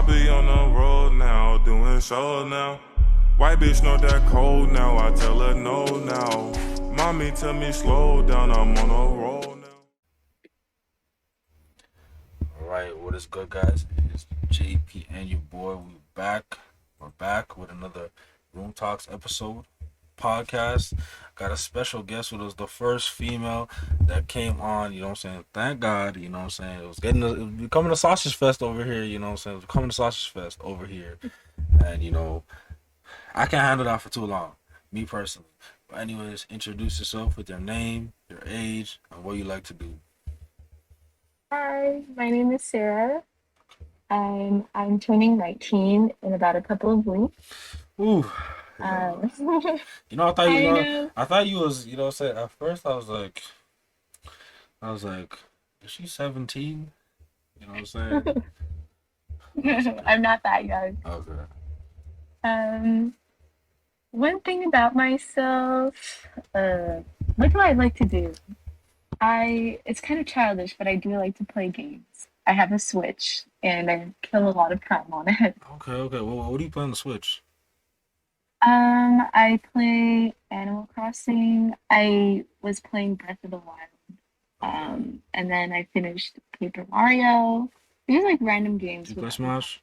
be on the road now, doing show now. White bitch know that cold now, I tell her no now. Mommy tell me slow down, I'm on a roll now. Alright, what is good, guys? It's JP and your boy. We're back with another Room Talks episode podcast. Got a special guest with us, the first female that came on, you know what I'm saying? Thank God, you know what I'm saying? It was becoming a sausage fest over here, you know what I'm saying? It was becoming a sausage fest over here. And, I can't handle that for too long, me personally. But anyways, introduce yourself with your name, your age, and what you like to do. Hi, my name is Sarah. I'm turning 19 in about a couple of weeks. Ooh, yeah. Um, I thought I know. I thought you was, what I'm saying, at first I was like, is she 17? You know what I'm saying? I was like, I'm not that young. okay. Um, One thing about myself, uh, what do I like to do? It's kind of childish, but I do like to play games. I have a Switch and I kill a lot of time on it. Okay. Well, what do you play on the Switch? I play Animal Crossing. I was playing Breath of the Wild. Okay. And then I finished Paper Mario. These are like random Do games you with play Smash?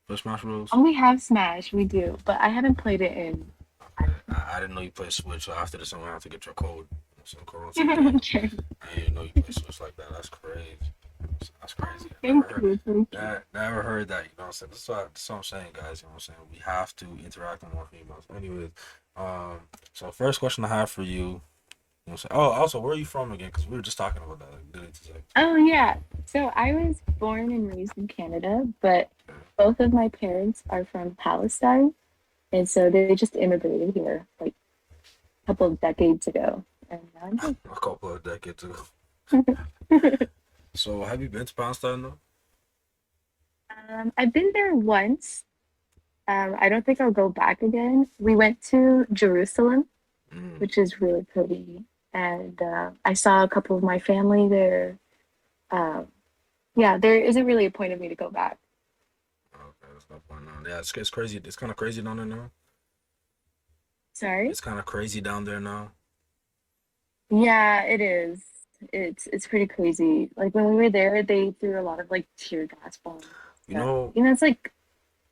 Play Smash Bros? Oh, we have Smash, we do, but I haven't played it in. Okay. I didn't know you play Switch, so after this, I'm gonna have to get your code. Some code to the game. Okay. I didn't know you play Switch like that. That's crazy. That's crazy. Thank you, thank you. Never heard that. You know what I'm saying? That's what I'm saying, guys. You know what I'm saying? We have to interact with more females. Anyways, so first question I have for you. You know what I'm saying? Oh, also, where are you from again? Because we were just talking about that. Like, literally today. Oh yeah. So I was born and raised in Canada, but both of my parents are from Palestine, and so they just immigrated here like a couple of decades ago. And now A couple of decades ago. I'm here. So, have you been to Palestine though? I've been there once. I don't think I'll go back again. We went to Jerusalem, Mm, which is really pretty, and I saw a couple of my family there. Um, yeah, there isn't really a point of me to go back. okay, that's not fun. Yeah, it's crazy. It's kind of crazy down there now. Sorry. It's kind of crazy down there now. Yeah, it is. It's pretty crazy. Like when we were there, they threw a lot of like tear gas bombs. You Stuff. know,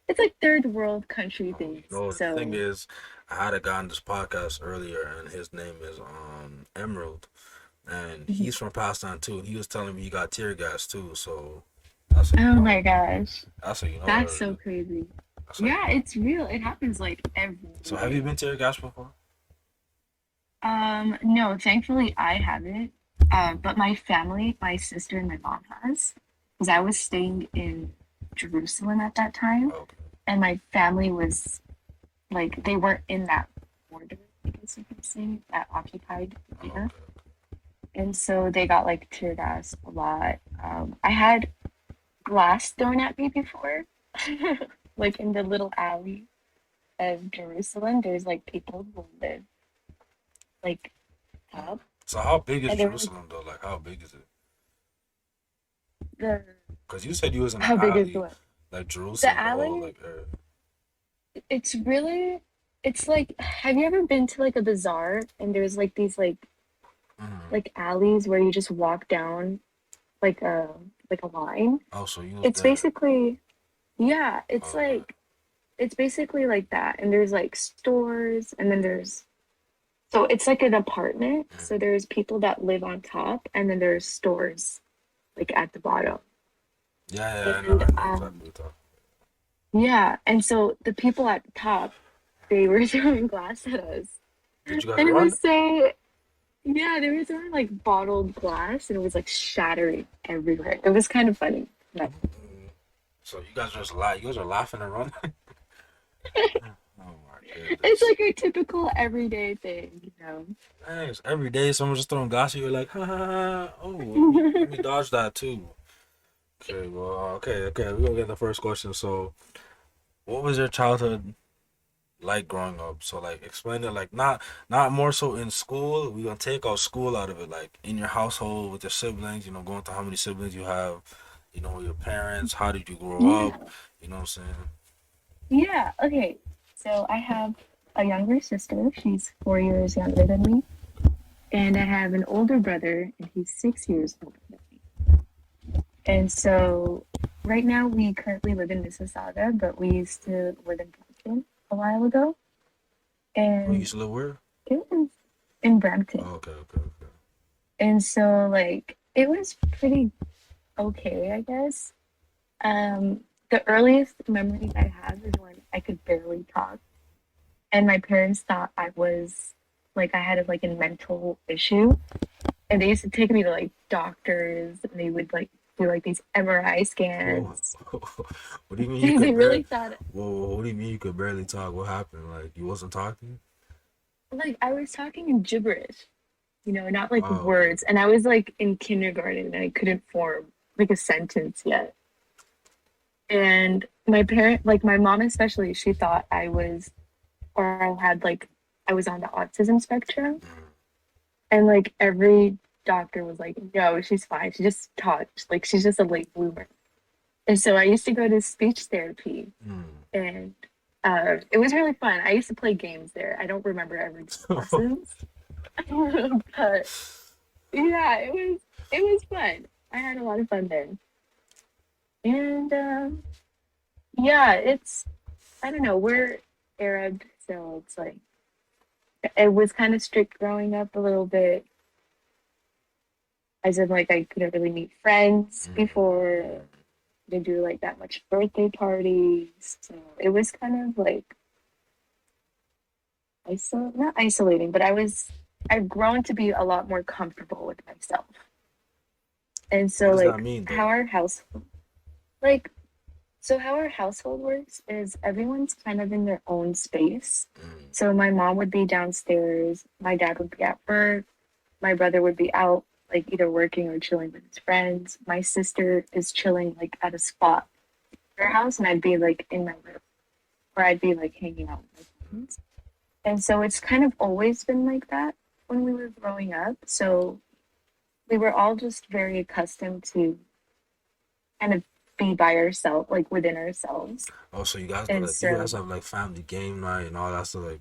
It's like third world country things. the thing So, is, I had a guy on this podcast earlier, and his name is Emerald, and mhm. he's from Palestine too. And he was telling me he got tear gas too. So that's how you Oh know. my gosh, That's how you know. that's so crazy. That's how you Yeah, know. it's real. It happens like every So have you day. been tear gas before? No, thankfully I haven't. But my family, my sister and my mom has, because I was staying in Jerusalem at that time, Okay. and my family was like they weren't in that border, I guess you could say, that occupied area. Okay. And so they got like tear gas a lot. I had glass thrown at me before, like in the little alley of Jerusalem. There's like people who live like Mm. up, So how big is and there was Jerusalem though? Like how big is it? the Because you said you was in an how big is alley, what? like The Jerusalem, the whole alley, like area. it's really it's like have you ever been to like a bazaar and there's like these Mm. like alleys where you just walk down like a line? Oh, so you was It's there. basically yeah, Okay. it's basically like that. And there's like stores and then there's so it's like an apartment. Mm. So there's people that live on top and then there's stores like at the bottom. Yeah, And I know exactly what you're talking. yeah, and so the people at the top, they were throwing glass at us. Did you guys And it run? was so yeah, they were throwing like bottled glass and it was like shattering everywhere. It was kind of funny. But Mm. So you guys just lie. You guys are laughing and running. Oh my it's goodness. like a typical everyday thing. Thanks. Every day someone's just throwing gas at you. You're like, ha ha ha. Oh, let me dodge that too. Okay, well, okay. We're gonna get the first question. So, what was your childhood like growing up? So, like, explain it. Like, not more so in school. We're gonna take out school out of it. Like in your household with your siblings. Going to how many siblings you have. your parents? How did you grow up? Yeah. You know what I'm saying? Yeah. Okay. So I have a younger sister. She's 4 years younger than me. And I have an older brother, and he's 6 years older than me. And so right now we currently live in Mississauga, but we used to live in Brampton a while ago. We And used to live where? it was in Brampton. Oh, okay. And so like it was pretty okay, I guess. The earliest memory I have is when I could barely talk. And my parents thought I was like I had like a mental issue. And they used to take me to like doctors and they would like do like these MRI Whoa. scans. What do you mean you They could barely? really thought Whoa, what do you mean you could barely talk? What happened? Like you wasn't talking? like I was talking in gibberish, not like Oh, okay. words. And I was like in kindergarten and I couldn't form like a sentence yet. And like my mom especially, she thought I was, or I had like, I was on the autism spectrum. And like every doctor was like, no, she's fine. She just talks. Like she's just a late bloomer. And so I used to go to speech therapy Mm. and it was really fun. I used to play games there. I don't remember every lessons, but yeah, it was fun. I had a lot of fun there. And yeah, it's I don't know, we're Arab, so it's like it was kind of strict growing up a little bit. As in like I couldn't really meet friends before, didn't do like that much birthday parties. So it was kind of like not isolating, but I've grown to be a lot more comfortable with myself. And What so does that like mean how though? our house like so how our household works is everyone's kind of in their own space. Mm. So my mom would be downstairs, my dad would be at work, my brother would be out like either working or chilling with his friends. My sister is chilling like at a spot in her house and I'd be like in my room or I'd be like hanging out with my friends. And so it's kind of always been like that when we were growing up. So we were all just very accustomed to kind of be by ourselves, like within ourselves. Oh, so you guys do And like you so, guys have like family game night and all that stuff like.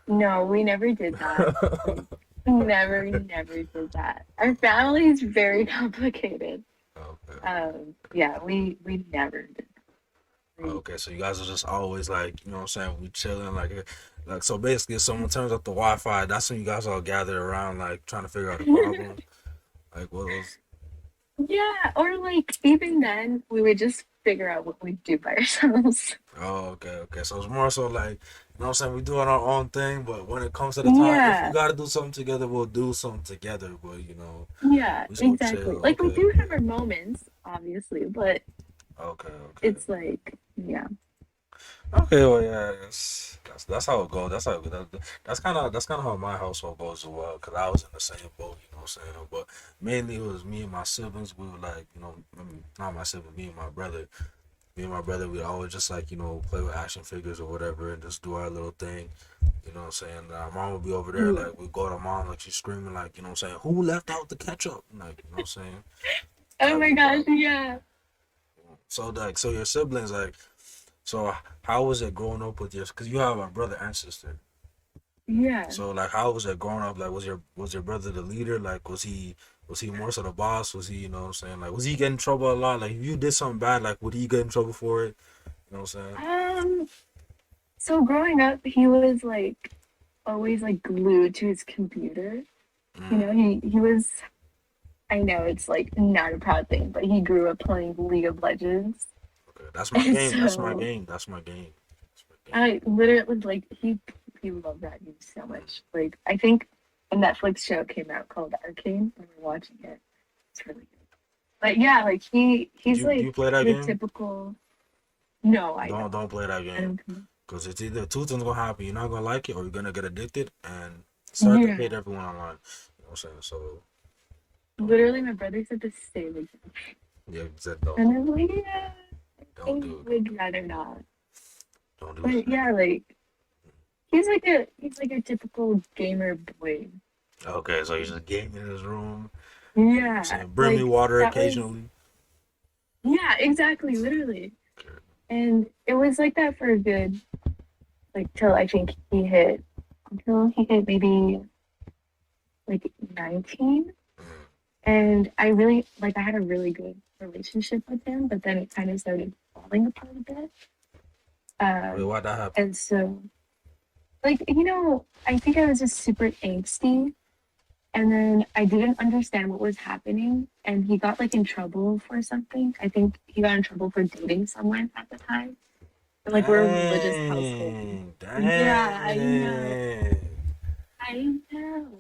no, we never did that. Like, never did that. Our family is very complicated. Okay. Yeah, we never did. We, Okay, so you guys are just always like, you know what I'm saying, we chilling like so basically if someone turns up the Wi-Fi, that's when you guys all gather around like trying to figure out a problem. Like what was yeah, or like even then, we would just figure out what we'd do by ourselves. Oh, okay. So it's more so like, you know what I'm saying, we doing our own thing, but when it comes to the time, if we Yeah, gotta do something together, we'll do something together, but yeah, we just gonna exactly. chill. Like we Okay. do have our moments, obviously, but Okay. it's like, yeah. Okay, well, yeah, that's how it goes. That's kind of how my household goes as well. Cause I was in the same boat, you know what I'm saying. But mainly it was me and my siblings. We were like, not my sibling, me and my brother. Me and my brother, we always just like play with action figures or whatever, and just do our little thing. You know what I'm saying? Our mom would be over there, Yeah. like we go to mom, like she's screaming, like you know what I'm saying, who left out the ketchup? Like you know what I'm saying? Oh That'd my be gosh, wild. yeah. So your siblings like. So how was it growing up with your? Because you have a brother and sister. Yeah. So like, how was it growing up? Like, was your brother the leader? Like, was he more so the boss? Was he, you know what I'm saying? Like, was he getting in trouble a lot? Like, if you did something bad, like, would he get in trouble for it? You know what I'm saying? Um, so growing up, he was like always like glued to his computer. Mm, He was I know it's like not a proud thing, but he grew up playing League of Legends. okay, that's my And game. That's my so game. That's my game. That's my game. I literally like he loved that game so much. Like I think a Netflix show came out called Arcane and we're watching it. It's really good. But yeah, like Do he's you do like you play that the game? typical no, I Don't don't. play that I game. don't Cause it's either two things gonna happen. You're not gonna like it, or you're gonna get addicted and start to hate yeah. everyone online. You know what I'm saying? So don't do Literally my brother said the same exact. it. Yeah, said don't And do I'm it. like, yeah, Don't I do it. Don't would do it. rather not. Don't do But that. yeah, like he's like a typical gamer boy. Okay, so he's just gaming in his room. You know what I'm Yeah, saying? Bring me like water that was occasionally. Yeah, exactly, literally. And it was like that for a good, like, till I think until he hit maybe like 19. And I really, like, I had a really good relationship with him, but then it kind of started falling apart a bit. Wait, Um, why'd that happen? and so, like, I think I was just super angsty. And then I didn't understand what was happening. And he got like in trouble for something. I think he got in trouble for dating someone at the time. And like we're a religious household. Dang, Yeah, I know. dang. I know.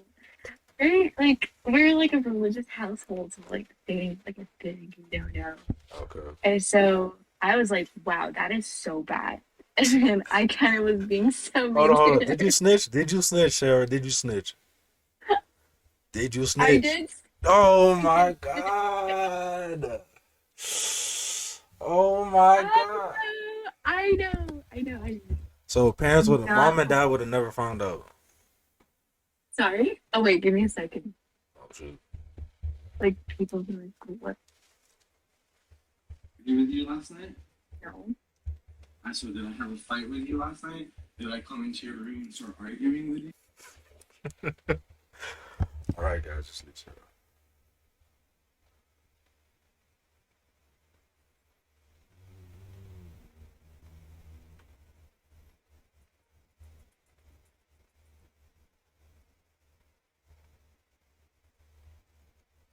Very like we're like a religious household, so like dating like a big no no. Okay. And so I was like, wow, that is so bad. And then I kind of was being so Hold mean on, hold to on. Did you her. snitch? Did you snitch, Sarah? Did you snitch? Did you I snitch? did. Oh I did. my God. Oh my God. I know. I know. I know. So parents would have, Not mom and dad would have never found out. sorry. Oh wait, give me a second. Oh shoot. Like people be like, what? Agree with you last night? No. I said, did I have a fight with you last night? Did I come into your room and start arguing with you? All right, guys, just leave Sarah.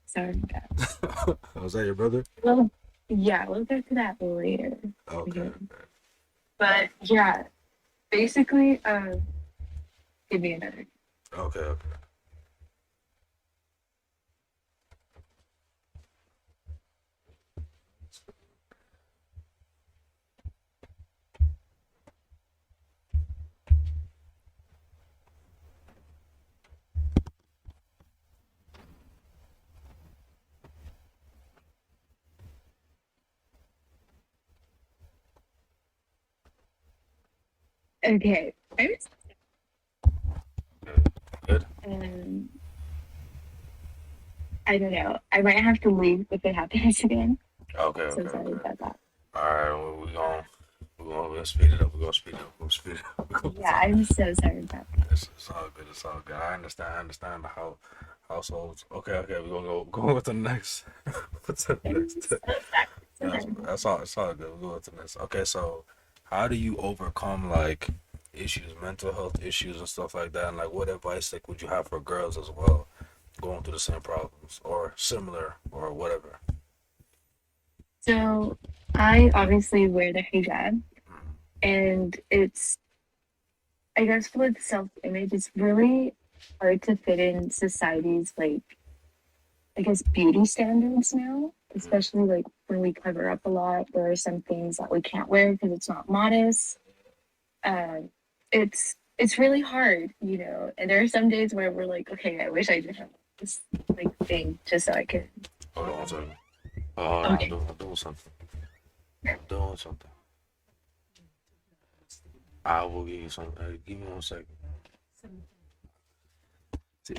Sorry, guys. Was that your brother? Well, yeah, we'll get to that later. Okay. Okay. But yeah, basically, give me another. Okay. Okay. Okay. I was, Good. I don't know. I might have to leave if it happens again. Okay. So Okay. sorry Okay. about that. All right. We're gonna speed it up. We're gonna speed it up. We're gonna speed it up. We're gonna Yeah, I'm so sorry about that. It's all good. It's all good. I understand. I understand how households. Okay. Okay. We're gonna go with the next. What's the I'm next? so sorry. So That's sorry. that's all. It's all good. We'll go with the next. Okay. So, how do you overcome like issues, mental health issues, and stuff like that? And like, what advice like would you have for girls as well, going through the same problems or similar or whatever? So I obviously wear the hijab, and I guess with self image, it's really hard to fit in society's like I guess beauty standards now, especially like when we cover up a lot. There are some things that we can't wear because it's not modest. Um, it's really hard, And there are some days where we're like, okay, I wish I did have this like thing just so I could. Hold on one second. Hold on. Okay. I'm doing something. I'm doing something. I will give you some. Give me 1 second.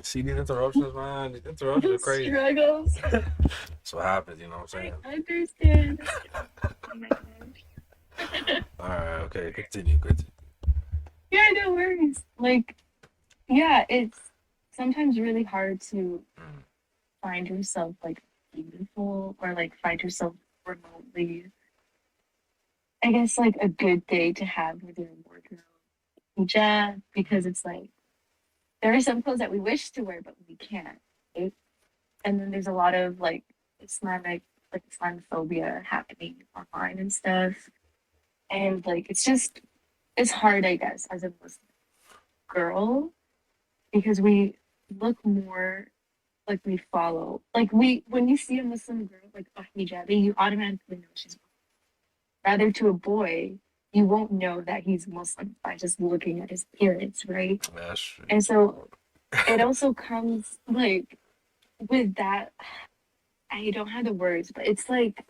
See these interruptions, man. These interruptions are The crazy. struggles. That's what happens. You know what I'm saying? I understand. Oh my gosh. All right. Okay. Continue. Continue. Yeah, no worries. Like, yeah, it's sometimes really hard to Mm. find yourself like beautiful or like find yourself remotely. I guess like a good day to have with your wardrobe hijab because it's like there are some clothes that we wish to wear but we can't. Right? And then there's a lot of like Islamic like Islamophobia happening online and stuff. And like it's hard I guess as a Muslim girl because we look more like we follow. Like we when you see a Muslim girl like a hijabi, you automatically know she's Muslim. Rather to a boy, you won't know that he's Muslim by just looking at his appearance, right? That's true. And so it also comes like with that I don't have the words, but it's like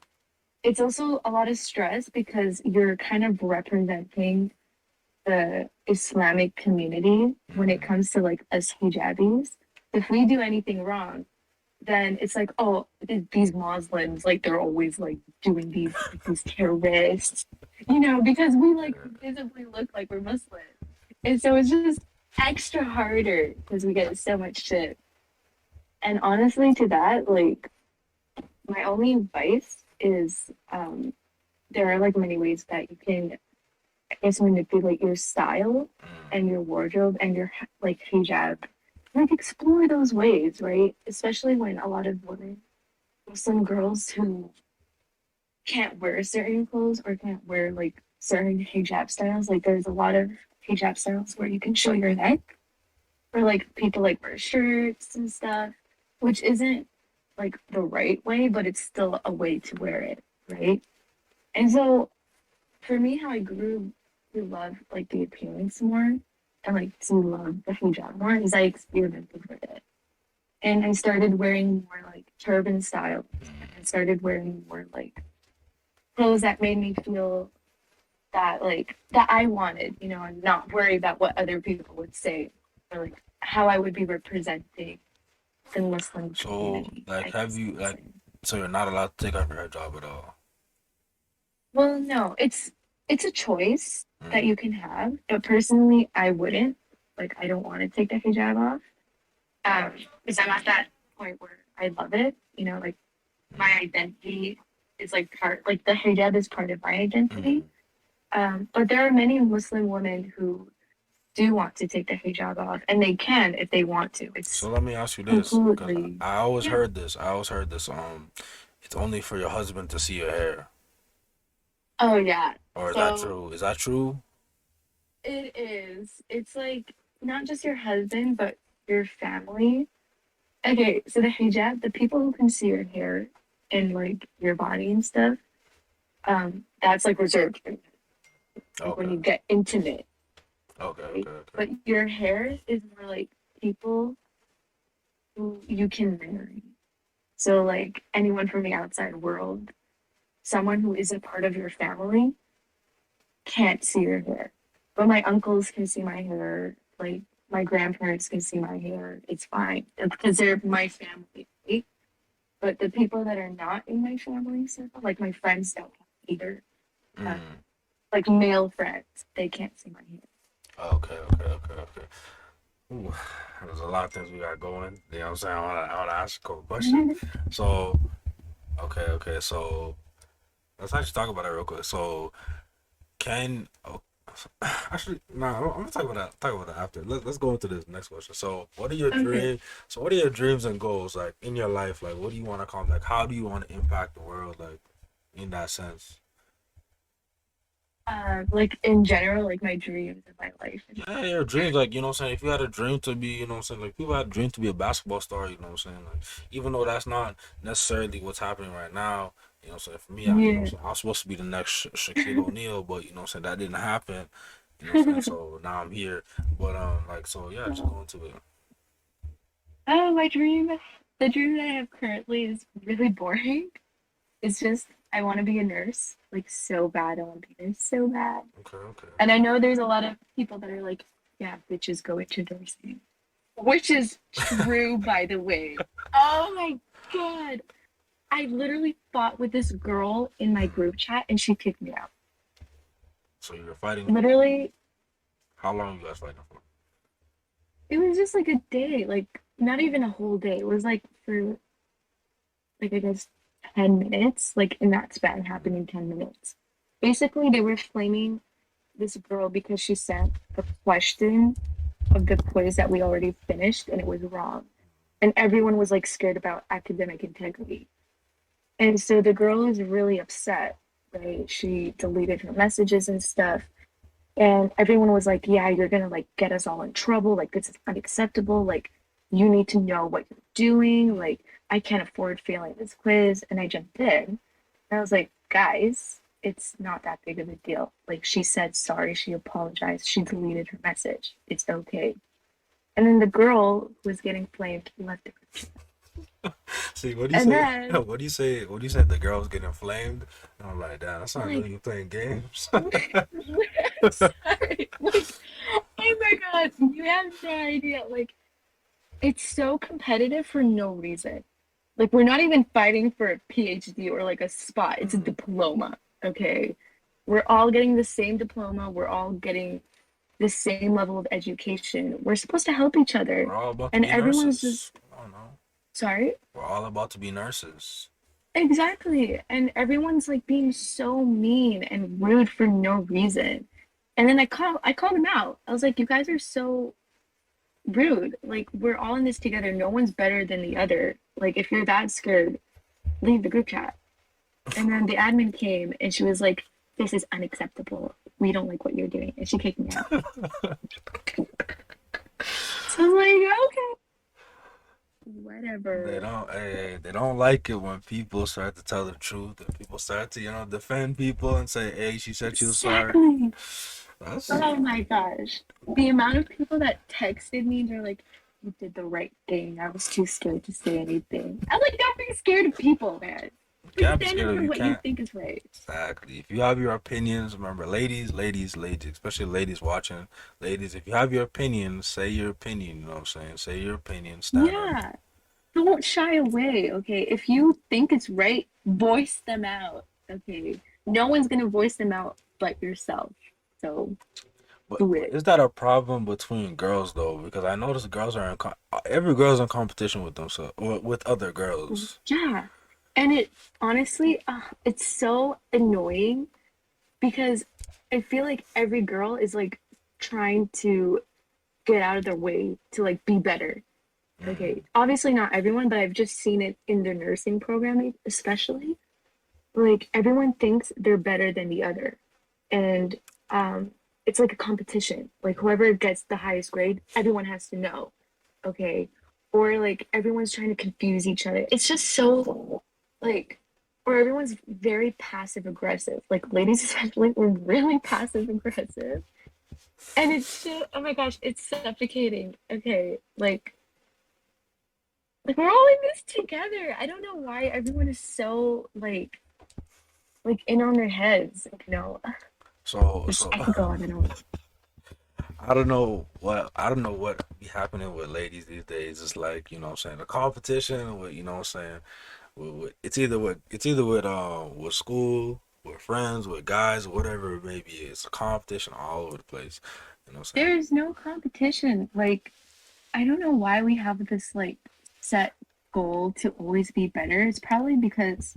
it's also a lot of stress because you're kind of representing the Islamic community when it comes to like us hijabis. If we do anything wrong, then it's like, oh, these Muslims, like they're always like doing these terrorists, because we like visibly look like we're Muslim, and so it's just extra harder because we get so much shit. And honestly, to that, like my only advice is, there are like many ways that you can, I guess, manipulate your style and your wardrobe and your like hijab. Like explore those ways, right? Especially when a lot of women, Muslim girls who can't wear certain clothes or can't wear like certain hijab styles. Like there's a lot of hijab styles where you can show your neck, or like people like wear shirts and stuff, which isn't like the right way, but it's still a way to wear it, right? And so for me, how I grew to love like the appearance more and like to love the hijab more is I experimented with it. And I started wearing more like turban styles. I started wearing more like clothes that made me feel that I wanted, and not worry about what other people would say, or like how I would be representing the Muslim So, community. like, I have guess you you could like, say. so you're not allowed to take off your hijab at all? Well, no, it's a choice that Mm, you can have, but personally, I wouldn't. Like, I don't want to take the hijab off, because I'm at that point where I love it. Like my mm, identity is like like the hijab is part of my identity. mm. But there are many Muslim women who do want to take the hijab off, and they can if they want to. It's So let me ask you this, because completely, I always yeah. heard this. I always heard this. It's only for your husband to see your hair. Oh yeah. Or is that So true? Is that true? it is. It's like not just your husband, but your family. Okay, so the hijab, the people who can see your hair and like your body and stuff, that's like reserved for like when Okay. you get intimate, Okay. right? Okay. Okay. But your hair is more like people who you can marry. So like anyone from the outside world, someone who isn't part of your family can't see your hair. But my uncles can see my hair, like my grandparents can see my hair. It's fine because they're my family, right? But the people that are not in my family circle, like my friends don't either. Uh, Mm. like male friends, they can't see my Okay. Okay. Okay. Okay. Ooh, there's a lot of things we got going. You know what I'm saying? I want to ask a couple questions. hair. So, okay. Okay. So let's actually talk about it real quick. So, can actually, nah, I'm gonna talk about that. Talk about that after. Let's go into this next question. So, what are your Okay. dreams? So, what are your dreams and goals like in your life? Like, what do you want to accomplish? Like, how do you want to impact the world? Like, in that sense. Like in general, like my dreams of my life and Yeah, stuff. your dreams, like, you know what I'm saying? If you had a dream to be, you know what I'm saying? Like, people had a dream to be a basketball star, you know what I'm saying? Like, even though that's not necessarily what's happening right now, you know what I'm saying? For me, you know what I'm Yeah. saying? I was supposed to be the next Shaquille O'Neal, but, you know what I'm saying? That didn't happen, you know what I'm saying? So now I'm here. But, like, so yeah, just go into it. Oh, the dream that I have currently is really boring. It's just I want to be a nurse, like so bad. I want to be a nurse so bad. Okay, okay. And I know there's a lot of people that are like, yeah, bitches go into nursing, which is true, by the way. Oh my god. I literally fought with this girl in my Mhm. group chat and she kicked me out. So you're fighting, Literally, how long you guys fighting for? it was just like a day, like not even a whole day. It was like for like I guess 10 minutes, like in that span happened in 10 minutes. Basically, they were flaming this girl because she sent a question of the quiz that we already finished and it was wrong. And everyone was like scared about academic integrity. And so the girl is really upset, right? She deleted her messages and stuff. And everyone was like, yeah, you're gonna like get us all in trouble. Like, this is unacceptable. Like, you need to know what you're doing. Like, I can't afford failing this quiz. And I jumped in. And I was like, guys, it's not that big of a deal. Like, she said sorry. She apologized. She deleted her message. It's okay. And then the girl who was getting flamed left the group chat. See, what do you And say? then, What do you say? What do you say? The girl's getting flamed? And I'm like, damn, that's not good. like, You playing games. sorry. Like, oh my God, you have no idea. Like, it's so competitive for no reason. Like we're not even fighting for a PhD or like a spot. It's a Mhm. diploma. Okay. We're all getting the same diploma. We're all getting the same level of education. We're supposed to help each other. We're all about to And be everyone's just nurses. I don't know. sorry? We're all about to be nurses. Exactly. And everyone's like being so mean and rude for no reason. And then I called him out. I was like, you guys are so rude. Like we're all in this together. No one's better than the other. Like if you're that scared, leave the group chat. And then the admin came and she was like, this is unacceptable. We don't like what you're doing. And she kicked me out. So I was like, okay, They whatever. don't, they don't like it when people start to tell the truth and people start to, defend people and say, "Hey, she said she was sorry." Exactly. That's Oh my gosh. The amount of people that texted me, they're like, you did the right thing. I was too scared to say anything. I'm like, don't be scared of people, man. you Like, can't be stand scared up of for you what you can't think is right. exactly. If you have your opinions, remember, ladies, especially ladies watching, ladies, if you have your opinion, say your opinion. You know what I'm saying? Say your opinion. Stand up. Yeah. Don't shy away, okay? If you think it's right, voice them out, okay? No one's gonna voice them out but yourself. So do But it. is that a problem between girls though? Because I notice girls are every girl's in competition with themselves or with other girls. Yeah. And it honestly, it's so annoying because I feel like every girl is like trying to get out of their way to like be better. Mm. Okay, obviously not everyone, but I've just seen it in their nursing programming, especially. Like everyone thinks they're better than the other, and it's like a competition. Like whoever gets the highest grade, everyone has to know. Okay, or like everyone's trying to confuse each other. It's just so like, or everyone's very passive aggressive. Like ladies especially, we're really passive aggressive, and it's so oh my gosh, it's suffocating. Okay, like we're all in this together. I don't know why everyone is so like in on their heads, you know. So Which so I could go on and on. I don't know what be happening with ladies these days. It's like, what I'm saying, the competition with, what I'm saying, with school, with friends, with guys, whatever it may be. It's a competition all over the place. You know what I'm saying? There's no competition. Like I don't know why we have this like set goal to always be better. It's probably because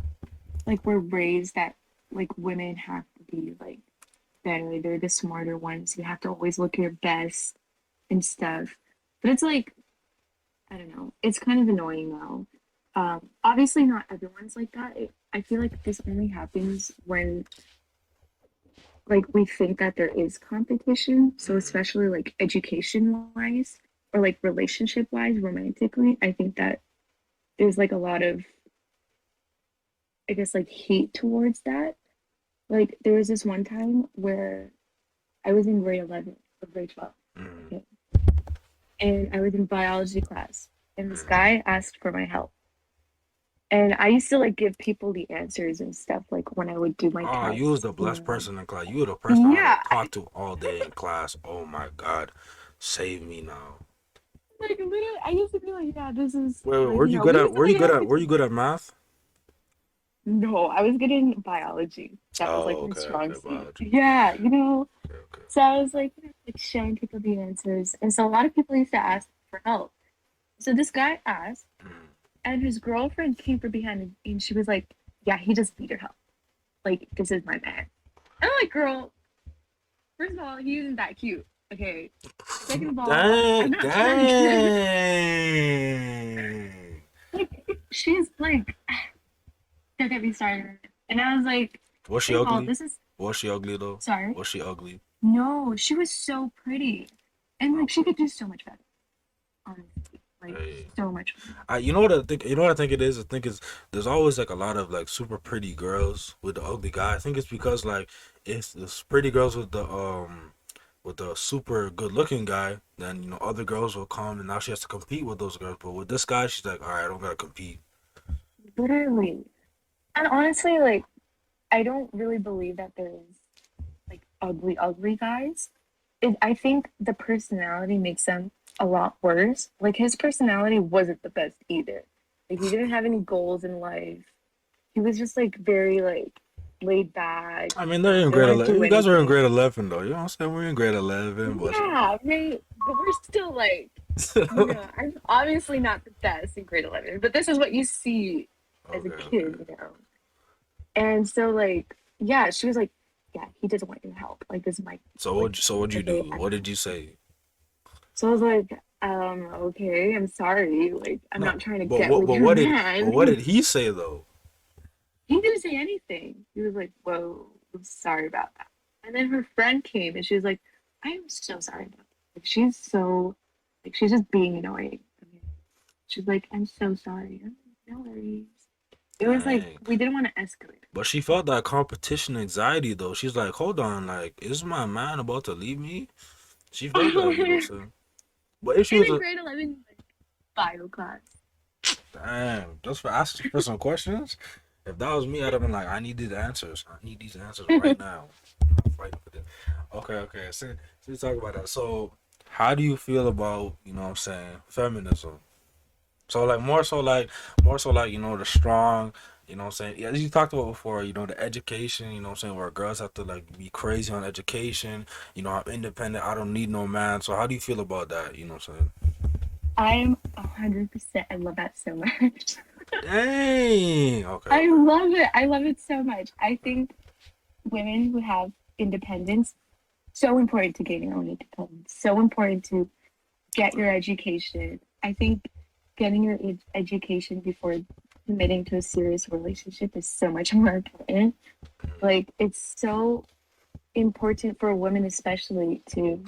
like we're raised that like women have to be like better. They're the smarter ones. You have to always look your best and stuff. But it's like I don't know. It's kind of annoying now. Obviously, not everyone's like that. I feel like this only happens when like we think that there is competition. So Mm. especially like education wise or like relationship wise, romantically, I think that there's like a lot of I guess like hate towards that. Like there was this one time where I was in grade 11 or grade 12. Mm. Okay. And I was in biology class and this Mm. guy asked for my help. And I used to like give people the answers and stuff like when I would do my Oh, you was tests, the you blessed know. person in class. You were the person I Yeah, would talk to all day in class. Oh my God, save me now. like literally, I used to be like, yeah, this is Wait, like, you know, we used to like have were you good at math? no, I was good in biology. That was like Oh, my okay, strong okay, suit. biology. Yeah, you know. Okay, okay. So I was like, you know, like showing people the answers, and so a lot of people used to ask for help. So this guy asked, Mm. and his girlfriend came from behind, and she was like, "Yeah, he just need your help. Like, this is my man." And I'm like, "Girl, first of all, he isn't that cute. Okay. Second of all, I'm Dang, not trying to dang. like. She's like, don't get me started." And I was like, Was she first of all, ugly? this is Was she ugly though? sorry. Was she ugly? No, she was so pretty, and like she Okay. could do so much better. Honestly, like Hey. so much better. You know what I think? You know what I think it is. I think it's there's always like a lot of like super pretty girls with the ugly guy. I think it's because like it's the pretty girls with the super good looking guy. Then other girls will come and now she has to compete with those girls. But with this guy, she's like, all right, I don't gotta compete. Literally, and honestly, like I don't really believe that there's like ugly guys. I think the personality makes them a lot worse. Like his personality wasn't the best either. Like he didn't have any goals in life. He was just like very like laid back, I mean, they're in didn't grade want to 11. do You guys are in anything. grade 11, though. You know what I'm saying? We're in grade 11, but Yeah, right. But we're still like, I'm obviously not the best in grade 11, but this is what you see as a okay, kid, okay. And so like, yeah, she was like, yeah, he doesn't want your help. Like this is my like So what'd you okay. do? What did you say? So I was like, okay, I'm sorry. Like I'm No, not trying to but get what? with But your what did? man. But what did he say though? He didn't say anything. He was like, whoa, I'm sorry about that. And then her friend came and she was like, I am so sorry about that. Like she's so like she's just being annoying. I mean, she's like, I'm so sorry. I'm like, no worries. It was like Dang. we didn't want to escalate. But she felt that competition anxiety though. She's like, hold on, like, is my man about to leave me? She felt that, you know what I'm saying? But if she In was a a grade 11 like, bio class. damn, just for asking for some questions. If that was me, I'd have been like, I need these answers. I need these answers right now. I'm fighting for this. Okay, okay. So we talk about that. So how do you feel about, you know what I'm saying, feminism? So like more so like, you know, the strong, you know what I'm saying? Yeah, as you talked about before, you know, the education, you know what I'm saying, where girls have to like be crazy on education, you know, I'm independent, I don't need no man. So how do you feel about that? You know what I'm saying? I'm 100%. I love that so much. Dang. Okay, I okay. love it. I love it so much. I think women who have independence so important to gaining your own independence. So important to get your education. I think getting your education before committing to a serious relationship is so much more important. Like it's so important for a woman especially to,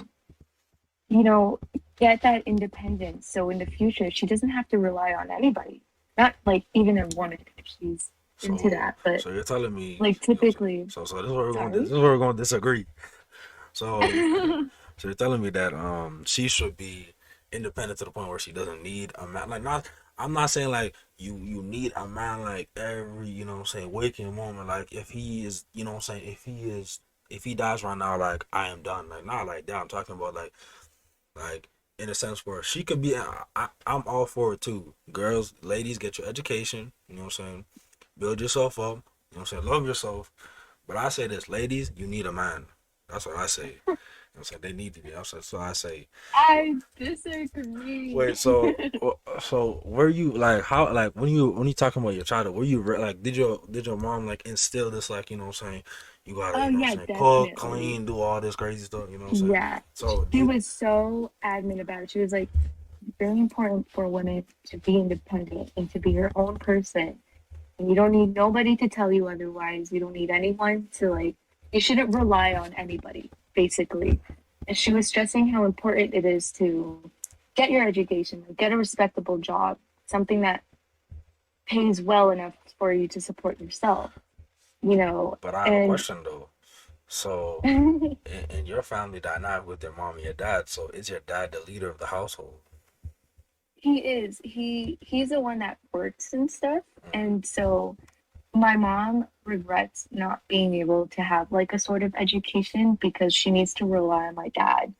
you know, get that independence so in the future she doesn't have to rely on anybody. Not like even a woman if she's into So that, but so you're telling me, like you know what I'm saying? typically So this is where we're going. sorry. This is where we're going to disagree. So so you're telling me that she should be independent to the point where she doesn't need a man. Like not, I'm not saying like you need a man like every, you know what I'm saying, waking moment. Like if he is, you know what I'm saying, if he dies right now, like I am done. Like not like that. I'm talking about like in a sense where she could be. I'm all for it too. Girls, ladies, get your education. You know what I'm saying. Build yourself up. You know what I'm saying. Love yourself. But I say this, ladies, you need a man. That's what I say. You know what I'm saying? They need to be. That's what I say. I disagree. Wait, so were you like how like when you talking about your childhood, were you like did your mom like instill this like, you know what I'm saying, you gotta, Oh you know what yeah, I'm saying, cook, definitely. clean, do all this crazy stuff, you know what I'm saying? Yeah. So do She you was so adamant about it. She was like, very important for women to be independent and to be your own person. And you don't need nobody to tell you otherwise. You don't need anyone to like, you shouldn't rely on anybody, basically. And she was stressing how important it is to get your education, get a respectable job, something that pays well enough for you to support yourself, but I have a and question though. So in your family dynamic with your mom and your dad, so is your dad the leader of the household? he is. He's the one that works and stuff. Mm. And so my mom regrets not being able to have like a sort of education because she needs to rely on my dad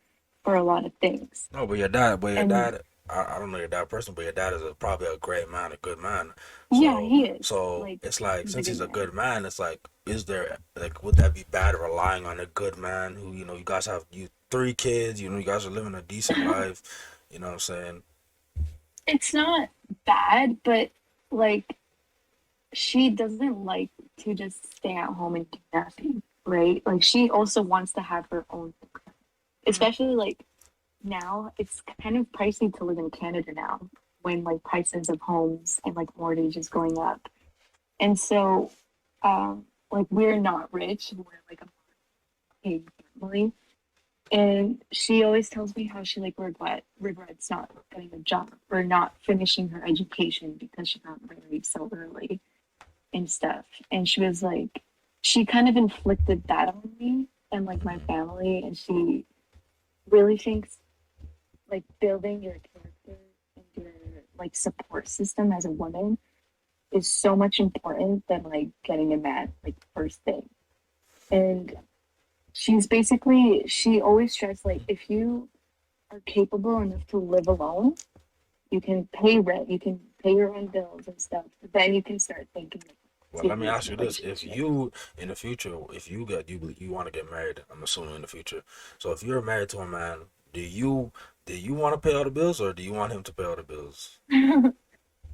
for a lot of things. No, but your And dad, I don't know your dad person, but your dad is probably a great man, a good man. yeah, So, he is. so Like it's like he's a since good he's a man. good man, it's like, is there like would that be bad relying on a good man who, you know, you guys have you three kids, you know, you guys are living a decent life, you know what I'm saying? It's not bad, but like she doesn't like to just stay at home and do nothing, right? Like she also wants to have her own, Mm. especially like now it's kind of pricey to live in Canada now when like prices of homes and like mortgages going up. And so like we're not rich, we're like a big family. And she always tells me how she like regrets not getting a job or not finishing her education because she got married so early and stuff. And she was like, she kind of inflicted that on me and like my Hmm. family. And she really thinks like building your character and your like support system as a woman is so much important than like getting a man like first thing. And she always stressed like if you are capable enough to live alone, you can pay rent, you can pay your own bills and stuff. But then you can start thinking like Well, let me serious ask you this: if relationships. you in the future, if you want to get married, I'm assuming in the future. So if you're married to a man, do you want to pay all the bills or do you want him to pay all the bills?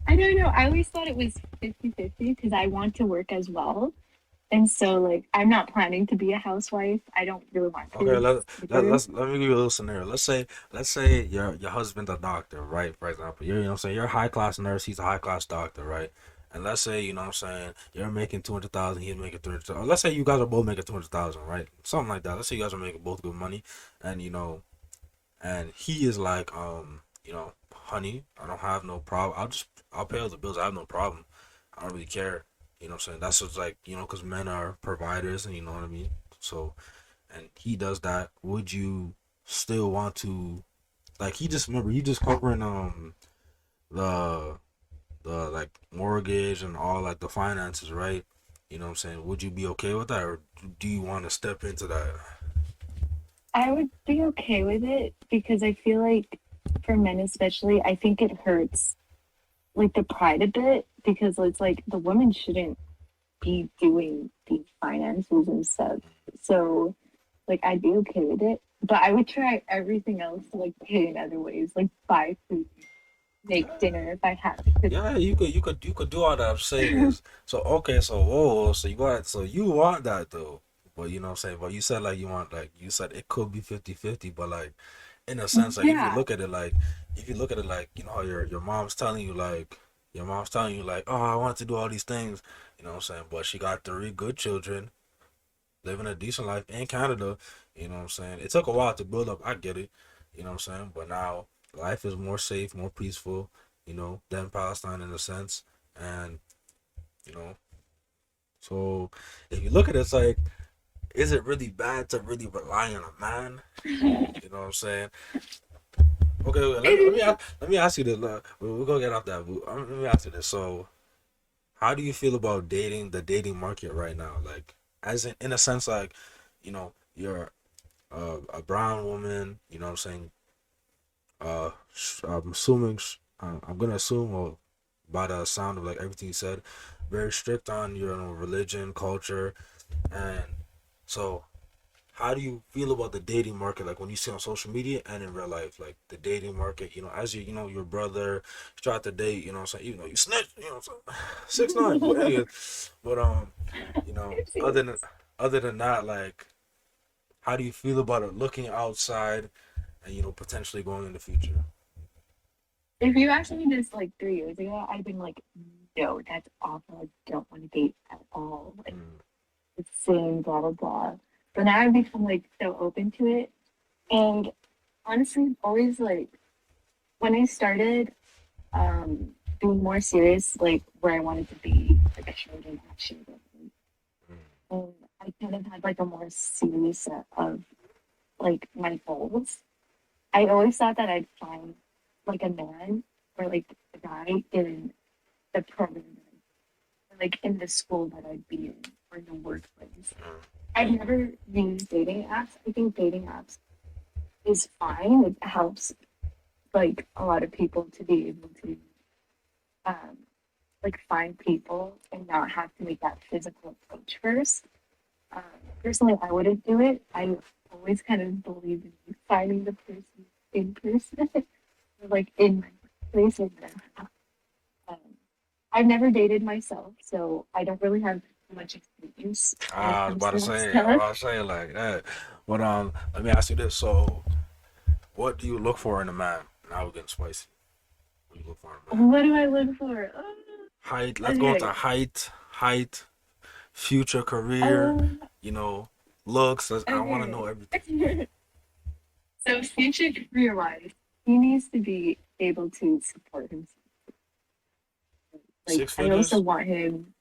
I don't know. I always thought it was 50-50 because I want to work as well. And so, like, I'm not planning to be a housewife. I don't really want Okay, kids either. let me give you a little scenario. Let's say your husband's a doctor, right? For example, you know what I'm saying, you're a high class nurse, he's a high class doctor, right? And let's say, you know what I'm saying, you're making 200,000, he's making 300,000. Let's say you guys are both making 200,000, right? Something like that. Let's say you guys are making both good money, and and he is like, honey, I don't have no problem. I'll pay all the bills. I have no problem. I don't really care. You know what I'm saying? That's just like, because men are providers, and you know what I mean. So, and he does that, would you still want to, like, he just covering the like mortgage and all like the finances, right? You know what I'm saying? Would you be okay with that, or do you want to step into that? I would be okay with it because I feel like for men, especially, I think it hurts like the pride a bit because it's like the woman shouldn't be doing the finances and stuff. So, like, I'd be okay with it. But I would try everything else to like pay in other ways, like buy food, make dinner if I have to. Yeah, you could do all that. I'm saying is, so okay, so whoa, so you want that though, but you know what I'm saying, but you said like you said it could be 50-50, but like in a sense, like Yeah, if you look at it like, how your mom's telling you like, oh, I want to do all these things, you know what I'm saying, but she got three good children, living a decent life in Canada, you know what I'm saying. It took a while to build up, I get it, you know what I'm saying, but now life is more safe, more peaceful, than Palestine in a sense. And, you know, so if you look at it, it's like, is it really bad to really rely on a man? You know what I'm saying? Okay, well, let me let me it ask, let me ask you this. We're gonna get off that. Let me ask you this. So, how do you feel about the dating market right now? Like, as in a sense, like, you're a brown woman. You know what I'm saying? I'm gonna assume, well, by the sound of like everything you said, very strict on your religion, culture, and so how do you feel about the dating market, like when you see on social media and in real life, like the dating market, as your brother tried to date, you know what I'm saying, even though you snitched, you know what I'm saying, 6'9", but anyway, but you know, other than is. other than that, like, how do you feel about it looking outside and potentially going in the future? If you asked me this like 3 years ago, I'd been like, no, that's awful. I don't want to date at all. Like, Mm, it's same, blah, blah, blah. But now I've become like so open to it. And honestly, always like when I started being more serious, like where I wanted to be, like I showed an action. mm, And I kind of had like a more serious set of like my goals. I always thought that I'd find like a man or like a guy in the program, or, like in the school that I'd be in or in the workplace. mm, I've never used dating apps. I think dating apps is fine. It helps like a lot of people to be able to um, like find people and not have to make that physical approach first. Um, Personally, I wouldn't do it. I always kind of believe in finding the person in person, like in my place. Um, I've never dated myself, so I don't really have much experience when it I was comes about to to that say, I was stuff. about to say like that, but let me ask you this. So, what do you look for in a man? Now we're getting spicy. What do you look for in a man? What do I look for? Height. Let's go into Okay. height, future career. Um. You know, looks. I want to know Okay. everything. So future career wise, he needs to be able to support himself. Like Six I also figures. want him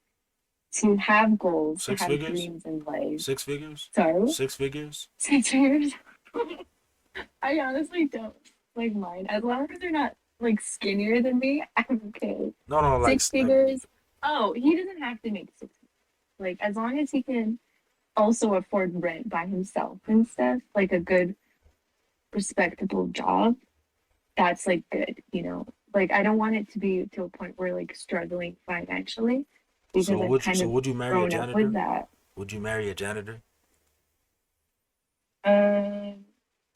to have goals, to Six have figures. dreams in life. 6 figures. So 6 figures. 6 years. I honestly don't like mine. As long as they're not like skinnier than me, I'm okay. No, no, like Six figures. Oh, he doesn't have to make six. Like as long as he can also afford rent by himself and stuff, like a good respectable job, that's like good. Like, I don't want it to be to a point where like struggling financially because I've kind of would you marry a grown up with janitor? that. Would you marry a janitor? Um,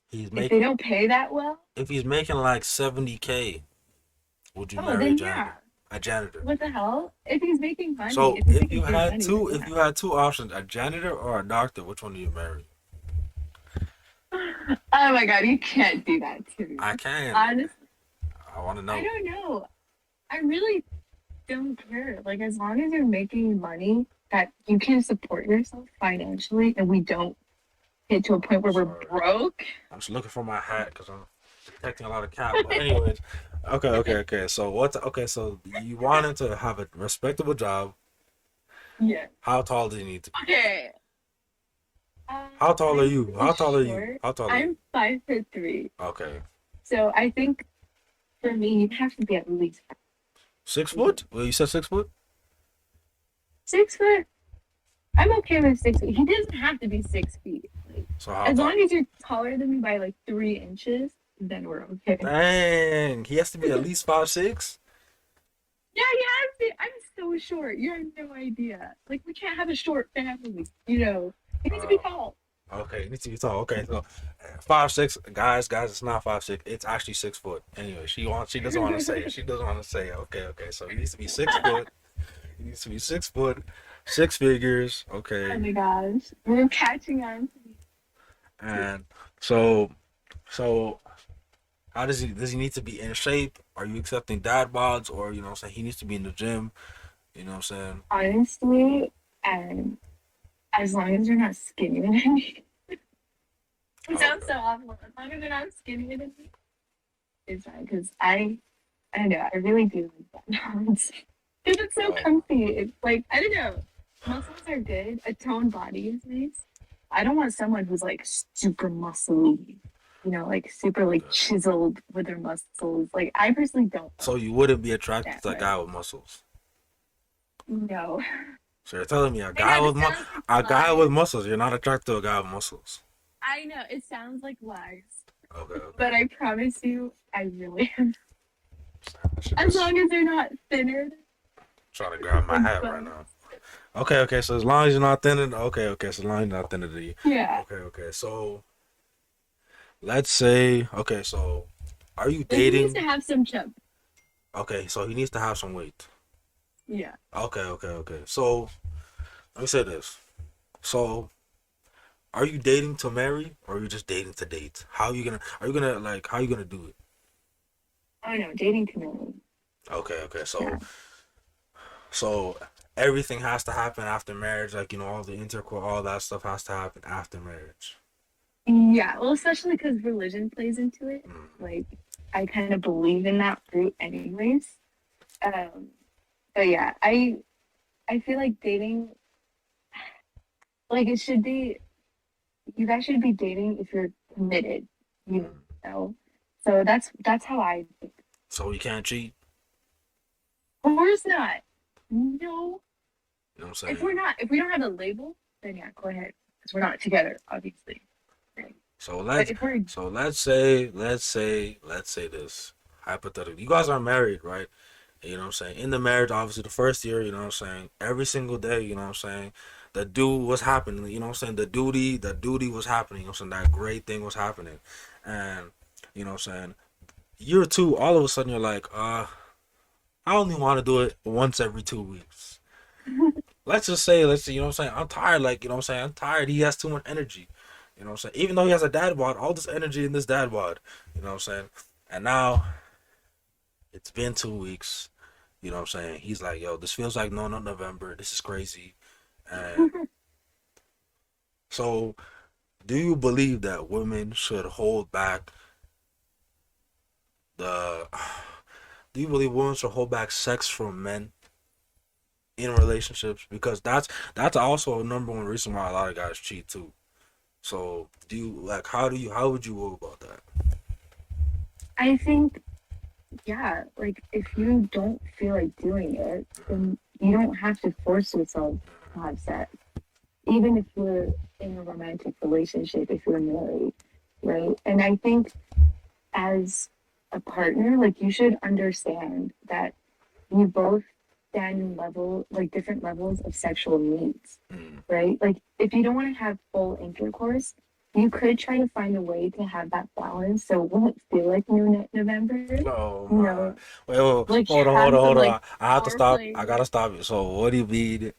He's if they making don't pay that well, if he's making like 70K, would you oh, marry a then yeah. janitor? A janitor. What the hell? If he's making money, So if he's making good money, then if yeah. you had two options, a janitor or a doctor, which one do you marry? Oh my god, you can't do that to me. I can. Honestly, I want to I know. don't know. I really don't care. Like, as long as you're making money that you can support yourself financially and we don't get to a point where we're Sorry. broke. I'm just looking for my hat because I'm detecting a lot of cat. But anyways, okay. So so you wanted to have a respectable job. Yeah. How tall do you need to be? Okay. How tall are I'm you? really How tall are you? short. How tall are you? I'm 5'3". Okay. So I think for me, you'd have to be at least 6 foot? Well, you said 6 foot? 6 foot. I'm okay with 6 feet. He doesn't have to be 6 feet. Like, So how as tall? long as you're taller than me by like 3 inches, then we're okay. Dang, he has to be at least 5'6". Yeah, he has to. I'm so short. You have no idea. Like, we can't have a short family. You know, he needs to be tall. Okay, he needs to be tall. Okay, so 5'6", guys, it's not 5'6". It's actually 6 foot. Anyway, she doesn't want to say it. She doesn't want to say it. Okay. So he needs to be 6 foot. He needs to be 6 foot, six figures. Oh Okay, my gosh, we're catching on to me. and so how does he need to be in shape? Are you accepting dad bods, or you know what I'm saying, he needs to be in the gym? You know what I'm saying? Honestly, and as long as you're not skinnier than me. It sounds Okay. so awful. As long as you're not skinnier than me, it's fine. Because I don't know, I really do like that. Because it's so Oh. comfy. It's like, I don't know. Muscles are good. A toned body is nice. I don't want someone who's like super muscly, you know, like super like Okay. chiseled with their muscles. Like, I personally don't So you wouldn't be attracted that to a way. guy with muscles? No. So you're telling me a I guy know, with this sounds a like guy lies. with muscles, you're not attracted to a guy with muscles? I know, it sounds like lies. Okay. But I promise you, I really am. I should As just long as they're not thinner try to grab my than hat right now. Okay. So as long as you're not thinner, okay. So as long as you're not thinner than you. Yeah. Okay. So let's say, okay. So are you Like, he needs dating? to have some chub. Okay. So he needs to have some weight. Yeah. Okay. So let me say this. So are you dating to marry, or are you just dating to date? How are you gonna? Are you gonna like? How are you gonna do it? I know, dating community. Okay. Yeah. So everything has to happen after marriage, like you know, all the intercourse, all that stuff has to happen after marriage. Yeah. Well, especially because religion plays into it. Mm. Like, I kind of believe in that route, anyways. But yeah, I feel like dating, like, it should be, you guys should be dating if you're committed, you know. So that's how I think. So you can't cheat. Of course not. No. You know what I'm saying? If we don't have a label, then yeah, go ahead. Because we're not together, obviously. Right. So But if we're let's say this hypothetically. You guys are married, right? And you know what I'm saying? In the marriage, obviously the first year, you know what I'm saying, every single day, you know what I'm saying, the dude was happening, you know what I'm saying, the duty was happening, you know what I'm saying, that great thing was happening. And you know what I'm saying, year two, all of a sudden you're like, I only want to do it once every 2 weeks. Let's say, you know what I'm saying, I'm tired, like, you know what I'm saying, I'm tired, he has too much energy. You know what I'm saying? Even though he has a dad bod, all this energy in this dad bod. You know what I'm saying? And now it's been 2 weeks. You know what I'm saying? He's like, yo, this feels like no November. This is crazy. And so, do you believe that women should hold back the? Do you believe women should hold back sex from men in relationships? Because that's also a number one reason why a lot of guys cheat too. So, do you like how would you go about that? I think, yeah, like, if you don't feel like doing it, then you don't have to force yourself to have sex. Even if you're in a romantic relationship, if you're married, right? And I think as a partner, like you should understand that you both stand in like different levels of sexual needs, Mm. right? Like if you don't want to have full intercourse, you could try to find a way to have that balance so it won't feel like New November. Oh You my. know, Wait, hold like hold have on, some hold like on. I have to stop. foreplay, I gotta stop it. So what do you mean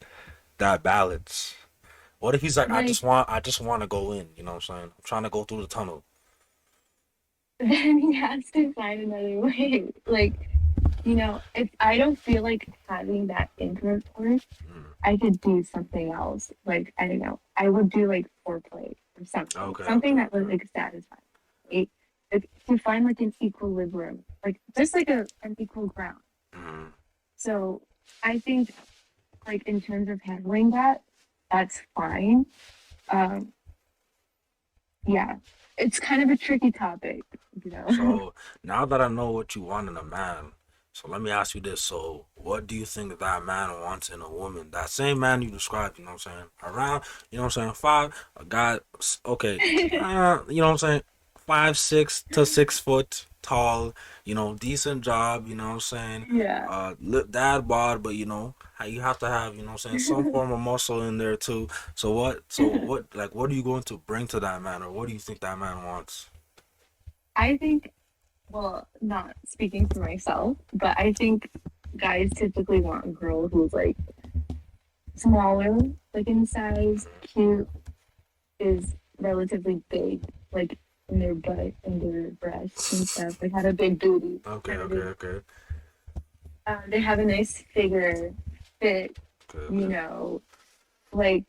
that balance? What if he's like, like I just want to go in. You know what I'm saying? I'm trying to go through the tunnel. then he has to find another way. Like, if I don't feel like having that intercourse, Mm. I could do something else. Like, I don't know. I would do like foreplay or something. Okay, okay, Something that was okay. like satisfying. Right? Like, to find like an equilibrium. Like just like an equal ground. Mm. So I think like in terms of handling that, that's fine. Um, yeah. It's kind of a tricky topic, you know. So now that I know what you want in a man, so let me ask you this. So what do you think that man wants in a woman? That same man you described, you know what I'm saying? Around, you know what I'm saying? A guy, okay, you know what I'm saying? 5'6" to 6 foot tall, decent job, you know what I'm saying? Yeah. Dad bod, but you have to have, you know what I'm saying, some form of muscle in there too. So what, like, what are you going to bring to that man, or what do you think that man wants? I think, well, not speaking for myself, but I think guys typically want a girl who's like smaller, like in size, cute, is relatively big, like in their butt and their breasts and stuff. They have a big booty. Okay, Kind of okay, big. okay, They have a nice figure, fit, okay, you okay. know, like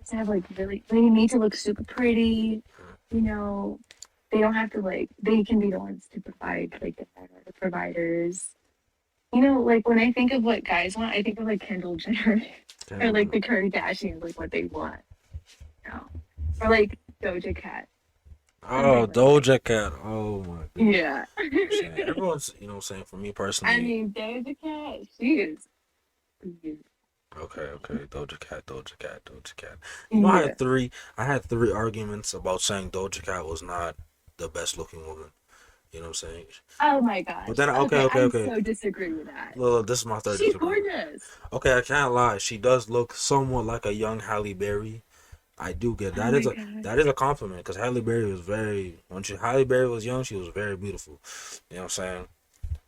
to have like really, they need to look super pretty, you know. They don't have to like, they can be the ones to provide, like the providers. Like when I think of what guys want, I think of like Kendall Jenner or like Damn. the Kardashians, like what they want, or like Doja Cat, Oh, something like that. Doja Cat. Oh my goodness. Yeah. I'm saying everyone's, saying for me I personally. mean, Doja Cat, she is. Okay, okay, Doja Cat, Doja Cat, Doja Cat. Yeah. I had three arguments about saying Doja Cat was not the best looking woman. You know what I'm saying? Oh my But gosh. then, okay, Okay, okay, I okay. so disagree with that. Look, this is my third She's disagreement. gorgeous. Okay, I can't lie. She does look somewhat like a young Halle Berry. I do get Oh that my is a god. that is a compliment because Halle Berry was Halle Berry was young, she was very beautiful. You know what I'm saying?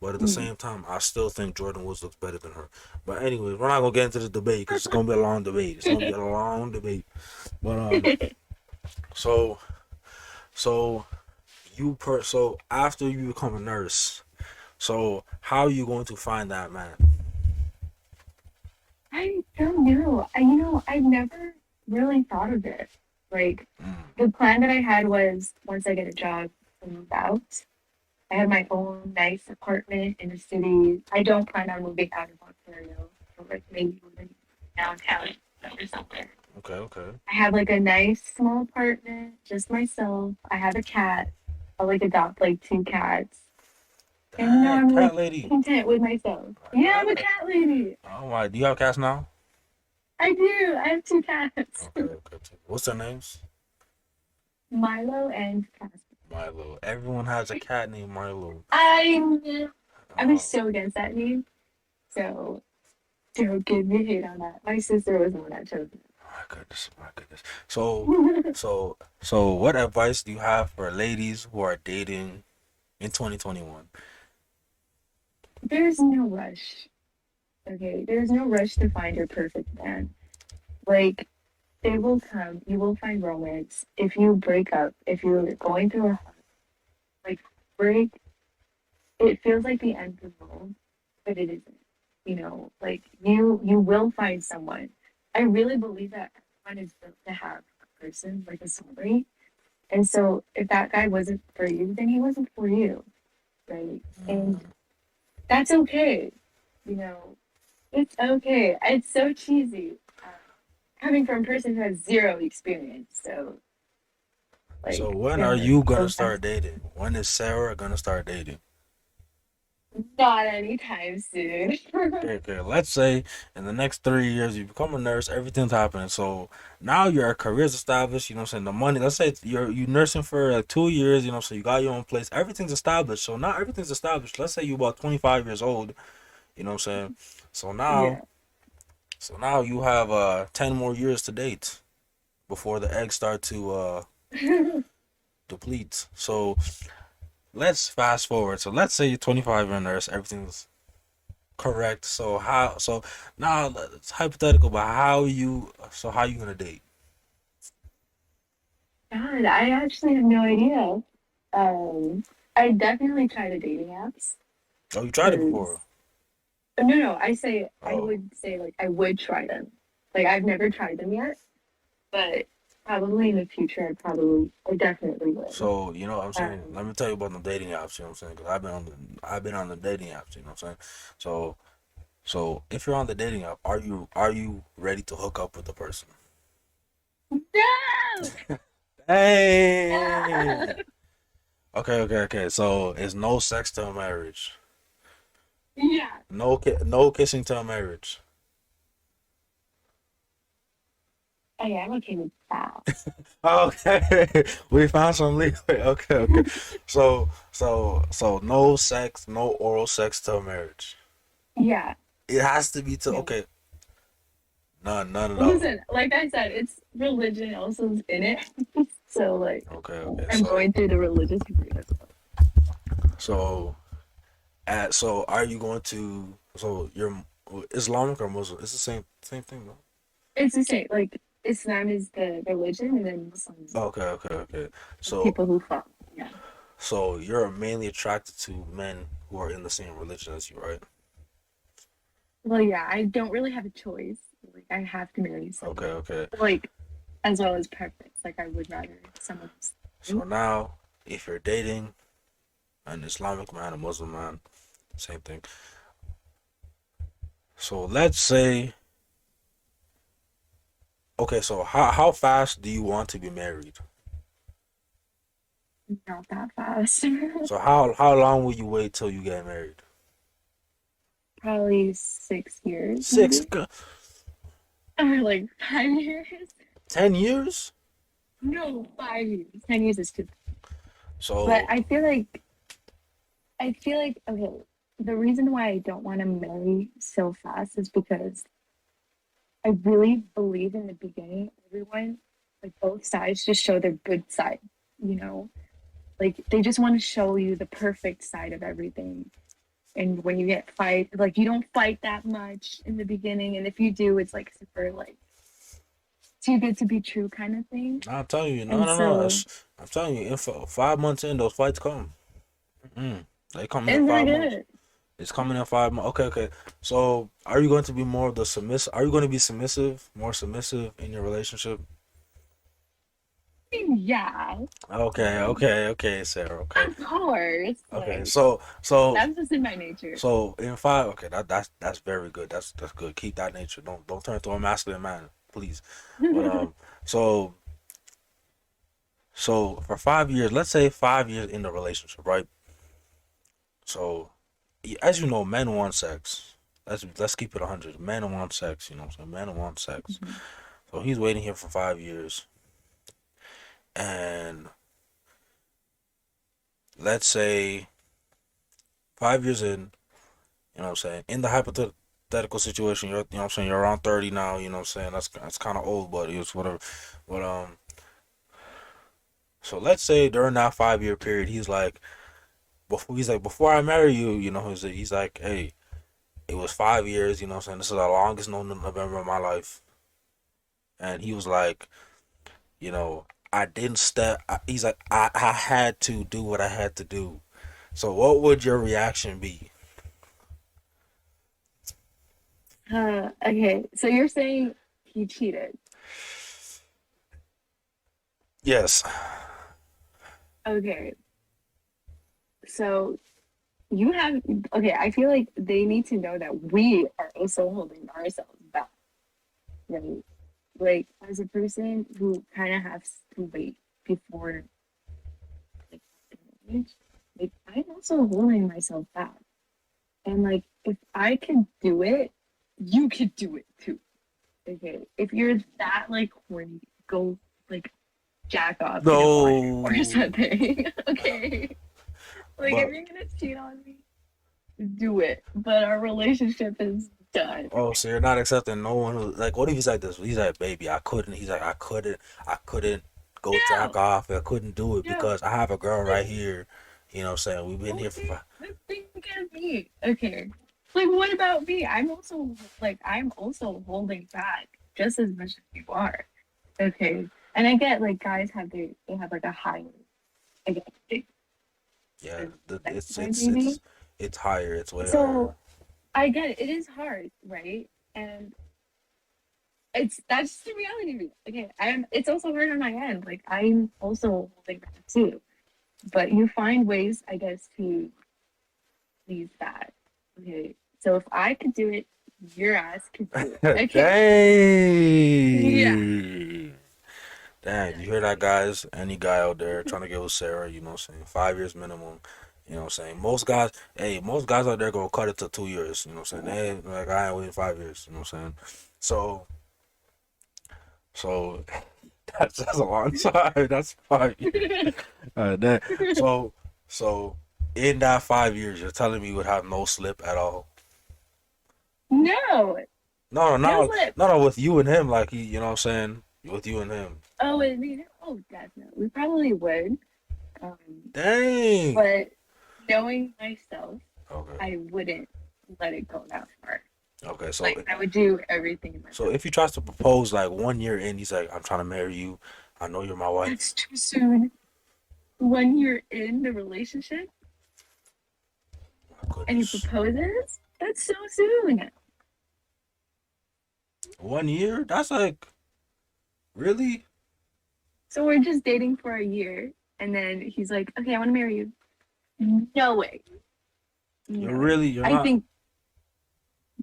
But at the Mm. same time, I still think Jordan Woods looks better than her. But anyways, we're not gonna get into this debate because it's gonna be a long debate. It's gonna be a long debate. But so so so after you become a nurse, so how are you going to find that man? I don't know. I've never really thought of it. Like, Mm, the plan that I had was once I get a job and move out, I have my own nice apartment in the city. I don't plan on moving out of Ontario, or like maybe moving downtown or something. okay, okay. I have like a nice small apartment, just myself. I have a cat. I like adopt like two cats. And Dang, I'm cat like lady. content with myself. Yeah, I'm a Dang. cat lady. Oh my, do you have cats now? I do. I have two cats. Okay, okay. What's their names? Milo and Casper. Milo. Everyone has a cat named Milo. I was Oh so against that name. So don't give me hate on that. My sister was the one that chose my goodness, my goodness. So, it. what advice do you have for ladies who are dating in 2021? There's no rush. Okay, there's no rush to find your perfect man. Like, they will come. You will find romance. If you break up, if you're going through a like break, it feels like the end of the world, but it isn't. Like you will find someone. I really believe that everyone is built to have a person, like a soulmate. And so if that guy wasn't for you, then he wasn't for you, right? And Mm. that's okay. You know, it's okay. It's so cheesy. Coming from a person who has zero experience. So, So like, when are yeah, you gonna so that's start dating? When is Sarah gonna start dating? Not anytime soon. Okay. Let's say in the next 3 years you become a nurse, everything's happening. So now your career's established, you know what I'm saying? The money, let's say you nursing for like 2 years, you know, so you got your own place, everything's established. So now everything's established. Let's say you're about 25 years old, you know what I'm saying? So now Yeah. so now you have 10 more years to date before the eggs start to deplete. So let's fast forward. So let's say you're 25, you're a nurse, everything's correct. So now it's hypothetical, but how you gonna date? God, I actually have no idea. Um, I definitely try the dating apps Oh, you tried it because before. no, I say I Oh, would say like I would try them. Like I've never tried them yet, but probably in the future I definitely will. so you know what I'm saying? Um, Let me tell you about the dating apps, you know what I'm saying? Because I've been on the dating apps, you know what I'm saying? So so if you're on the dating app, are you ready to hook up with the person? no, Hey. no. Okay. So it's no sex till marriage. Yeah. No kissing till marriage. I am okay with that. Okay, we found some leeway. Okay. So no sex, no oral sex till marriage. Yeah. It has to be till Yeah. okay. None at all. Listen, like I said, it's religion also in it. So like Okay. I'm going through the religious route as well. So so are you going to so you're Islamic or Muslim? It's the same thing, no? It's the same. Like Islam is the religion, and then Muslims Okay. are So people who follow. Yeah. so you're mainly attracted to men who are in the same religion as you, right? Well, yeah, I don't really have a choice. Like I have to marry someone. Okay. Like as well as preference. Like I would rather someone So Muslim. now if you're dating an Islamic man, a Muslim man, same thing. So let's say, okay, so how fast do you want to be married? Not that fast. So how long will you wait till you get married? Probably 6 years, Six, maybe. Or like 5 years. 10 years? No, 5 years. 10 years is too. But So I feel like okay. The reason why I don't want to marry so fast is because I really believe in the beginning, everyone, like both sides, just show their good side. You know, like they just want to show you the perfect side of everything. And when you get fight, like you don't fight that much in the beginning, and if you do, it's like super like too good to be true kind of thing. I'm telling you, no, And no, no. so, I'm telling you, in 5 months in, those fights come. They coming in isn't that 5 months. good? It's coming in 5 months. Okay. So, are you going to be more of the submissive? Are you going to be submissive, more submissive in your relationship? I mean, yeah, Okay, Sarah. Okay, of course. okay. Like that's just in my nature. So in five, okay, that's very good. That's good. Keep that nature. Don't turn into a masculine man, please. But so so for 5 years, let's say 5 years in the relationship, right? So as you know, men want sex. Let's keep it 100. Men want sex. You know what I'm saying? Men want sex. Mhm. So he's waiting here for 5 years, and let's say 5 years in, you know what I'm saying? In the hypothetical situation, you know what I'm saying, you're around 30 now, you know what I'm saying? That's kind of old, but it's whatever. But so let's say during that 5 year period, before I marry you, you know, he's like, hey, it was 5 years, you know what I'm saying? This is the longest known November of my life. And he was like, you know, I didn't step. He's like, I had to do what I had to do. So what would your reaction be? Okay, so you're saying he cheated. Yes. Okay, so you have okay. I feel like they need to know that we are also holding ourselves back, right? Like as a person who kind of has to wait before like marriage, like I'm also holding myself back. And like, if I can do it, you could do it too. Okay. If you're that like horny, go like jack off in a water or No, something. Okay. Like if but you're gonna cheat on me, do it. But our relationship is done. oh, so you're not accepting no one who like. What if he's like this? He's like, baby, I couldn't. He's like, I couldn't go jack No, off. I couldn't do it no. because I have a girl Like, right here. You know what I'm saying? We've been here for okay, but think of me. Okay. Like what about me? I'm also holding back just as much as you are. Okay. And I get like guys have they have like a higher I get it, yeah. the sex It's drive it's maybe. it's it's higher. It's way higher. So I get it. It is hard, right? And it's that's the reality of it. Okay. It's also hard on my end. Like I'm also holding back too. But you find ways, I guess, to please that. Okay. So if I could do it, your ass could do it. Okay. Yeah. Dang. Dang, you hear that, Definitely. guys? Any guy out there trying to get with Sarah, you know what I'm saying? 5 years minimum. You know what I'm saying? Most guys out there gonna cut it to 2 years. You know what I'm saying? They like, I ain't waiting 5 years. You know what I'm saying? So, so that's a long time. That's 5 years. That, so, so in that 5 years, you're telling me you would have no slip at all? No, No, no, no not, slip. not with you and him. Like, you know what I'm saying? With you and him. Oh, I mean, oh, definitely. We probably would. Um, Dang. but knowing myself, Okay. I wouldn't let it go that far. Okay. So, Like I would do everything in my so power. if he tries to propose like 1 year in, he's like, "I'm trying to marry you. I know you're my wife." That's too soon. When you're in the relationship My and he goodness. proposes, that's so soon. 1 year? That's like really? So we're just dating for a year, and then he's like, "Okay, I want to marry you." No way. You're No. really you're I not. think,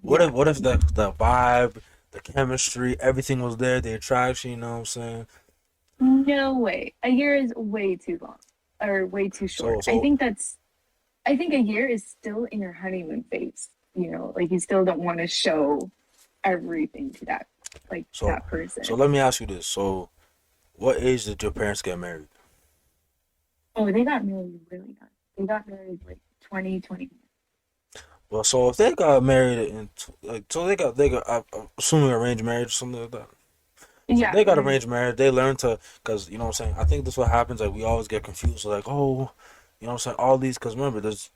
What yeah, if the vibe, the chemistry, everything was there, the attraction, you know what I'm saying? no way. A year is way too long or way too So short. so I think a year is still in your honeymoon phase. You know, like you still don't want to show everything to so that so person. let me ask you this. So what age did your parents get married? Oh, they got married really young. They got married like 2020. Well, so if they got married like so they got assuming arranged marriage or something like that. So Yeah, they got arranged arranged marriage. marriage. They learn to, cause you know what I'm saying. I think this is what happens. Like we always get confused. Like oh, you know what I'm saying. All these, cause remember, there's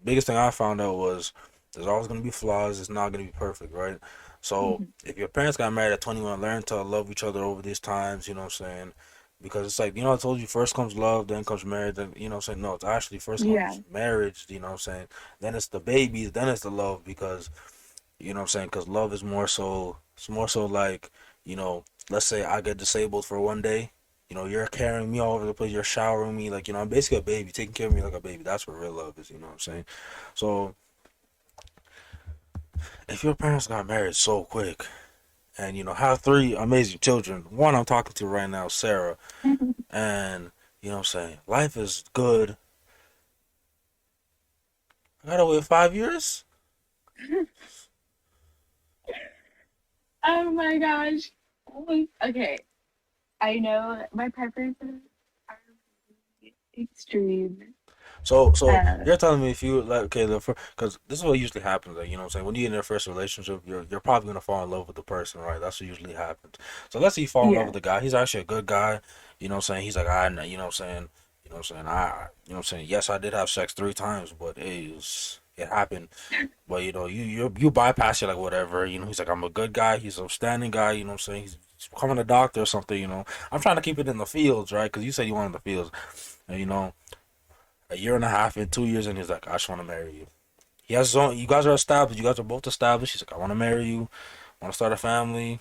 biggest thing I found out was there's always gonna be flaws. It's not gonna be perfect, right? So Mhm. if your parents got married at 21, learn to love each other over these times. You know what I'm saying? Because it's like I told you, first comes love, then comes marriage. Then you know what I'm saying. No, it's actually first Yeah, comes marriage. You know what I'm saying. Then it's the babies. Then it's the love because you know what I'm saying? Because love is more so, it's more so like, let's say I get disabled for one day. You're carrying me all over the place. You're showering me. Like, I'm basically a baby, taking care of me like a baby. That's what real love is, you know what I'm saying? So, if your parents got married so quick and, have three amazing children, one I'm talking to right now, Sarah, and, you know what I'm saying? Life is good. I gotta wait 5 years? oh my gosh. Okay, I know my preferences are really extreme. So Uh, you're telling me if you like okay the because this is what usually happens like what I'm saying when you get in your first relationship you're probably gonna fall in love with the person, right? That's what usually happens. So let's say you fall in love with yeah, the guy. He's actually a good guy. What I'm saying? He's like I what I'm saying, what I'm saying, yes, I did have sex 3 times, but it happened. But you bypass it like whatever. He's like I'm a good guy. He's an outstanding guy. What I'm saying? He's becoming a doctor or something. I'm trying to keep it in the fields, right? Because you said you wanted the fields. And, a year and a half in, 2 years, and he's like, I just want to marry you. He has his own. You guys are established. You guys are both established. He's like, I want to marry you. I want to start a family.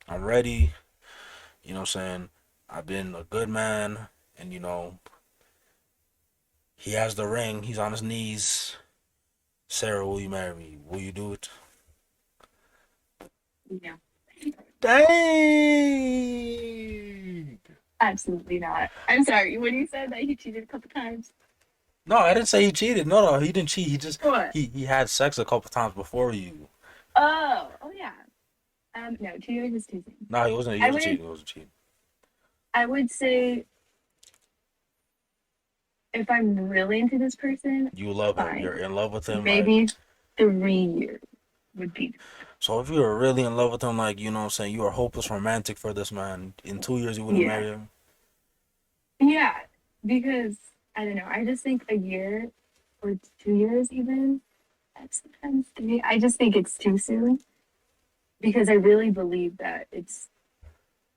I'm ready. You know what I'm saying? I've been a good man, and he has the ring. He's on his knees. Sarah, will you marry me? Will you do it? no, Dang. absolutely not. I'm sorry. When you said that he cheated a couple times, No, I didn't say he cheated. No, no, he didn't cheat. He just What? he had sex a couple times before you. Oh yeah. No, 2 years is too soon. No, he wasn't. He I wasn't would cheating. He wasn't cheating. I would say if I'm really into this person, You love him. You're fine. in love with him. Like, Maybe 3 years would be. so if you were really in love with him, like, you know what I'm saying, you were hopeless romantic for this man. In 2 years, you wouldn't Yeah. marry him. Yeah. Because I don't know. I just think a year or 2 years even. That's sometimes 3. I just think it's too soon because I really believe that it's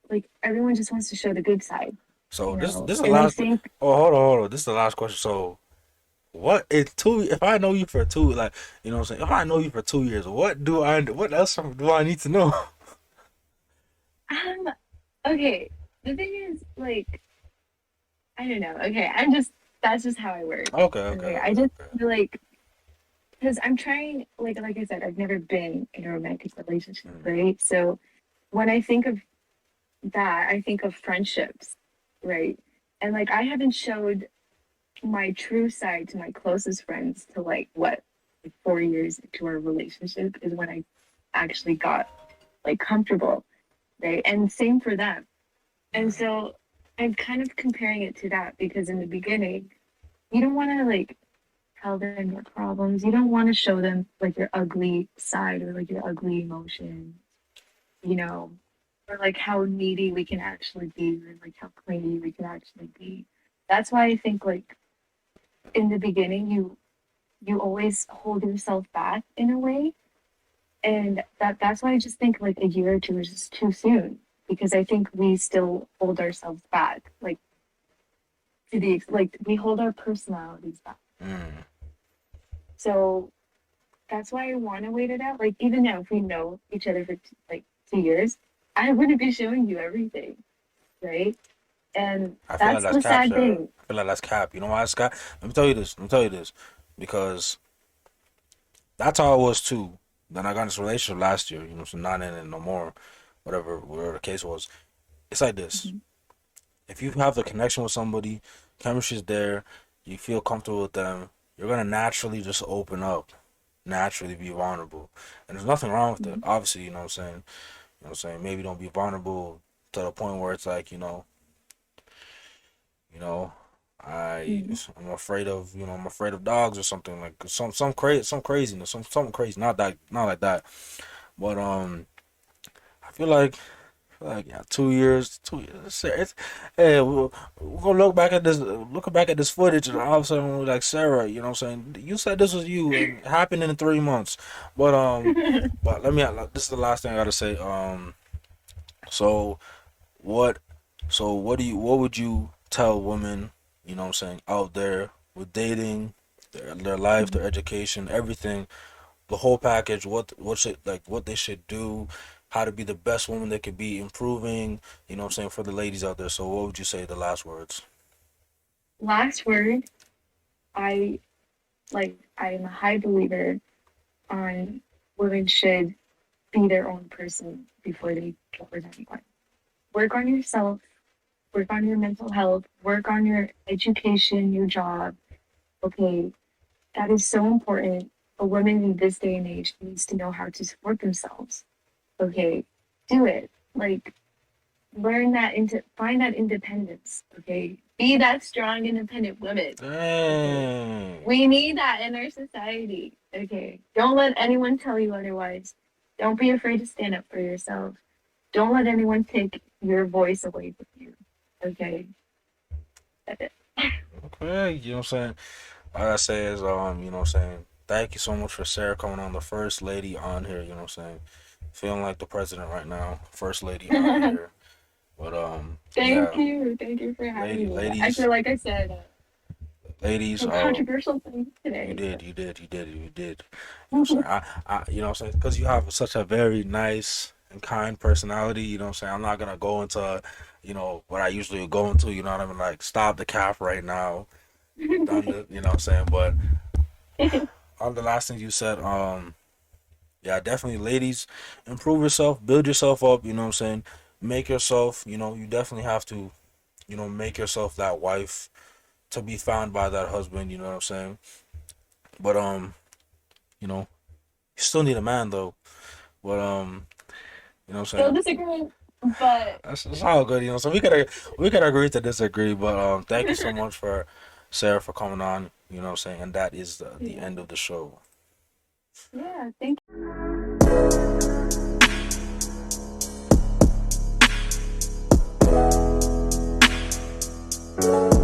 like everyone just wants to show the good side, So this is the And I last. think Oh, hold on. This is the last question. So what in two? If I know you for two, like, you know what I'm saying, if I know you for 2 years, what else do I need to know? um okay. The thing is, like, I don't know. Okay, I'm just that's just how I work. Okay, okay, Okay, I okay, just okay. feel like because I'm trying, like I said, I've never been in a romantic relationship, Mm. right? So when I think of that, I think of friendships, right? And like I haven't showed my true side to my closest friends to like what, like 4 years into our relationship is when I actually got like comfortable, right? And same for them. And Mm. so I'm kind of comparing it to that because in the beginning, you don't want to like tell them your problems. You don't want to show them like your ugly side or like your ugly emotions, you know, or like how needy we can actually be or like how clingy we can actually be. That's why I think like in the beginning you always hold yourself back in a way. And that's why I just think like a year or two is just too soon because I think we still hold ourselves back. Like like we hold our personalities back. Mm. So that's why I want to wait it out. Like even now, if we know each other for like 2 years, I wouldn't be showing you everything, right? And I feel like that's that's the cap, sad Sarah. thing. I feel like that's cap. You know why it's cap? Let me tell you this. Let me tell you this, because that's how I was too. Then I got in this relationship last year. You know, so not in it no more. Whatever the case was. It's like this. Mhm. If you have the connection with somebody, chemistry's there, you feel comfortable with them, you're gonna naturally just open up, naturally be vulnerable. And there's nothing wrong with it. Mhm. Obviously, you know what I'm saying? You know what I'm saying? Maybe don't be vulnerable to the point where it's like, you know, I Mhm. I'm afraid of, I'm afraid of dogs or something like some craziness, something crazy, not like that. But I feel like, yeah, 2 years, 2 years. Hey, we're gonna look back at this footage, and all of a sudden we're like, Sarah, you know what I'm saying? You said this was you, and it happened in 3 months. But this is the last thing I gotta say. So what, what would you tell women, you know what I'm saying, out there with dating, their life, their education, everything, the whole package, what they should do, how to be the best woman they could be, improving, you know what I'm saying, for the ladies out there. So what would you say the last words? Last word, I I'm a high believer on women should be their own person before they get with anyone. Work on yourself, work on your mental health, work on your education, your job. Okay, that is so important. A woman in this day and age needs to know how to support themselves. Okay, do it. Like learn that into find that independence. Okay, be that strong, independent woman. Okay, Dang. we need that in our society. Okay, don't let anyone tell you otherwise. Don't be afraid to stand up for yourself. Don't let anyone take your voice away from you. Okay, that's it. Okay, you know what I'm saying? All I say is, you know what I'm saying, thank you so much for Sarah coming on, the first lady on here, you know what I'm saying? Feeling like the president right now, first lady on here. But Thank yeah, you. Thank you for having me. I ladies, feel like I said ladies, some controversial things you today. did, you did. You know what I'm saying? You know what I'm saying? Because you have such a very nice and kind personality. You know what I'm saying? I'm not gonna go into, what I usually would go into. You know what I mean? Like, stop the cap right now. Done the, you know what I'm saying? But on the last thing you said, yeah, definitely, ladies, improve yourself, build yourself up. You know what I'm saying? Make yourself. You definitely have to. Make yourself that wife to be found by that husband. You know what I'm saying? But you know, you still need a man though. But you know what I'm Still saying? disagree, but That's all good, you know. So we could agree to disagree, but thank you so much for Sarah for coming on. You know what I'm saying? And that is the yeah, end of the show. yeah. Thank you.